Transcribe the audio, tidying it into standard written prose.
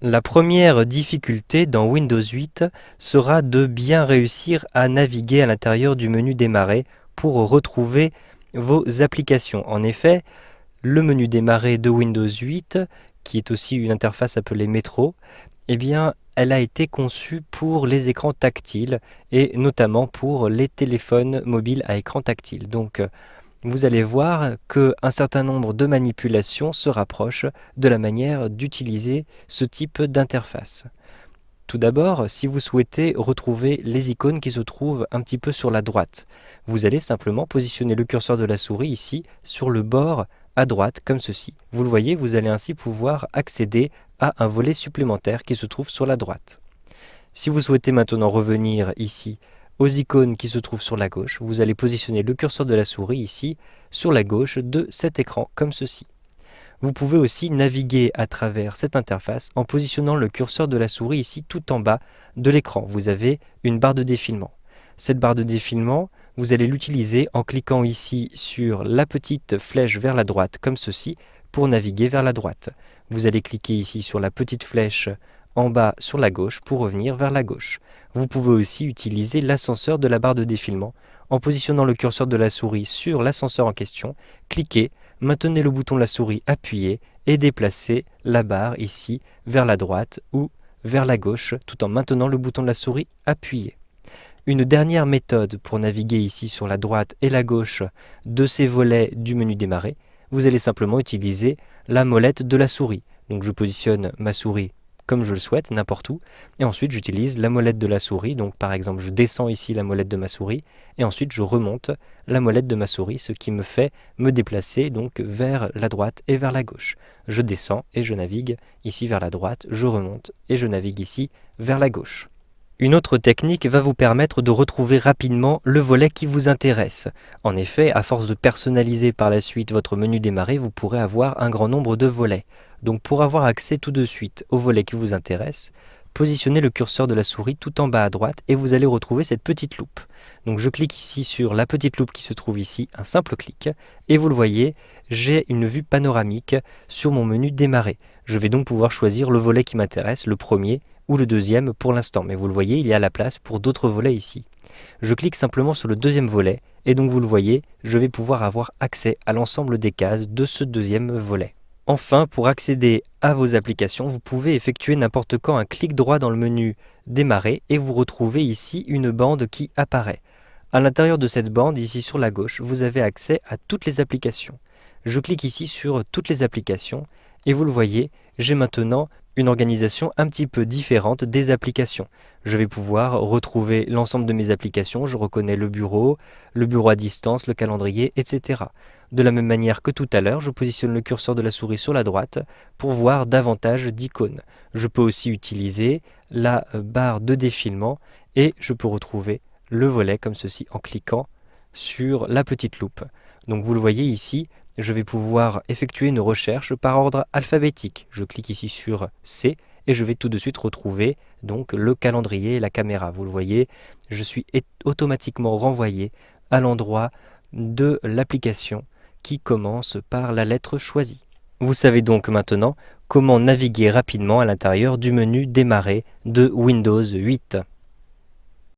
La première difficulté dans Windows 8 sera de bien réussir à naviguer à l'intérieur du menu Démarrer pour retrouver vos applications. En effet, le menu Démarrer de Windows 8, qui est aussi une interface appelée Métro, eh bien, elle a été conçue pour les écrans tactiles et notamment pour les téléphones mobiles à écran tactile. Donc, vous allez voir qu'un certain nombre de manipulations se rapprochent de la manière d'utiliser ce type d'interface. Tout d'abord, si vous souhaitez retrouver les icônes qui se trouvent un petit peu sur la droite, vous allez simplement positionner le curseur de la souris ici sur le bord à droite comme ceci. Vous le voyez, vous allez ainsi pouvoir accéder à un volet supplémentaire qui se trouve sur la droite. Si vous souhaitez maintenant revenir ici aux icônes qui se trouvent sur la gauche, vous allez positionner le curseur de la souris ici sur la gauche de cet écran comme ceci. Vous pouvez aussi naviguer à travers cette interface en positionnant le curseur de la souris ici tout en bas de l'écran. Vous avez une barre de défilement. Cette barre de défilement, vous allez l'utiliser en cliquant ici sur la petite flèche vers la droite comme ceci pour naviguer vers la droite. Vous allez cliquer ici sur la petite flèche en bas sur la gauche pour revenir vers la gauche. Vous pouvez aussi utiliser l'ascenseur de la barre de défilement. En positionnant le curseur de la souris sur l'ascenseur en question, cliquez, maintenez le bouton de la souris appuyé et déplacez la barre ici vers la droite ou vers la gauche tout en maintenant le bouton de la souris appuyé. Une dernière méthode pour naviguer ici sur la droite et la gauche de ces volets du menu Démarrer, vous allez simplement utiliser la molette de la souris. Donc je positionne ma souris comme je le souhaite, n'importe où, et ensuite j'utilise la molette de la souris, donc par exemple je descends ici la molette de ma souris, et ensuite je remonte la molette de ma souris, ce qui me fait me déplacer donc vers la droite et vers la gauche. Je descends et je navigue ici vers la droite, je remonte et je navigue ici vers la gauche. Une autre technique va vous permettre de retrouver rapidement le volet qui vous intéresse. En effet, à force de personnaliser par la suite votre menu Démarrer, vous pourrez avoir un grand nombre de volets. Donc pour avoir accès tout de suite au volet qui vous intéresse, positionnez le curseur de la souris tout en bas à droite et vous allez retrouver cette petite loupe. Donc je clique ici sur la petite loupe qui se trouve ici, un simple clic, et vous le voyez, j'ai une vue panoramique sur mon menu Démarrer. Je vais donc pouvoir choisir le volet qui m'intéresse, le premier ou le deuxième pour l'instant, mais vous le voyez, il y a la place pour d'autres volets ici. Je clique simplement sur le deuxième volet, et donc vous le voyez, je vais pouvoir avoir accès à l'ensemble des cases de ce deuxième volet. Enfin, pour accéder à vos applications, vous pouvez effectuer n'importe quand un clic droit dans le menu Démarrer et vous retrouvez ici une bande qui apparaît. À l'intérieur de cette bande, ici sur la gauche, vous avez accès à toutes les applications. Je clique ici sur toutes les applications et vous le voyez, j'ai maintenant une organisation un petit peu différente des applications. Je vais pouvoir retrouver l'ensemble de mes applications, je reconnais le bureau à distance, le calendrier, etc. De la même manière que tout à l'heure, je positionne le curseur de la souris sur la droite pour voir davantage d'icônes. Je peux aussi utiliser la barre de défilement et je peux retrouver le volet comme ceci en cliquant sur la petite loupe. Donc vous le voyez ici, je vais pouvoir effectuer une recherche par ordre alphabétique. Je clique ici sur C et je vais tout de suite retrouver donc le calendrier et la caméra. Vous le voyez, je suis automatiquement renvoyé à l'endroit de l'application qui commence par la lettre choisie. Vous savez donc maintenant comment naviguer rapidement à l'intérieur du menu Démarrer de Windows 8.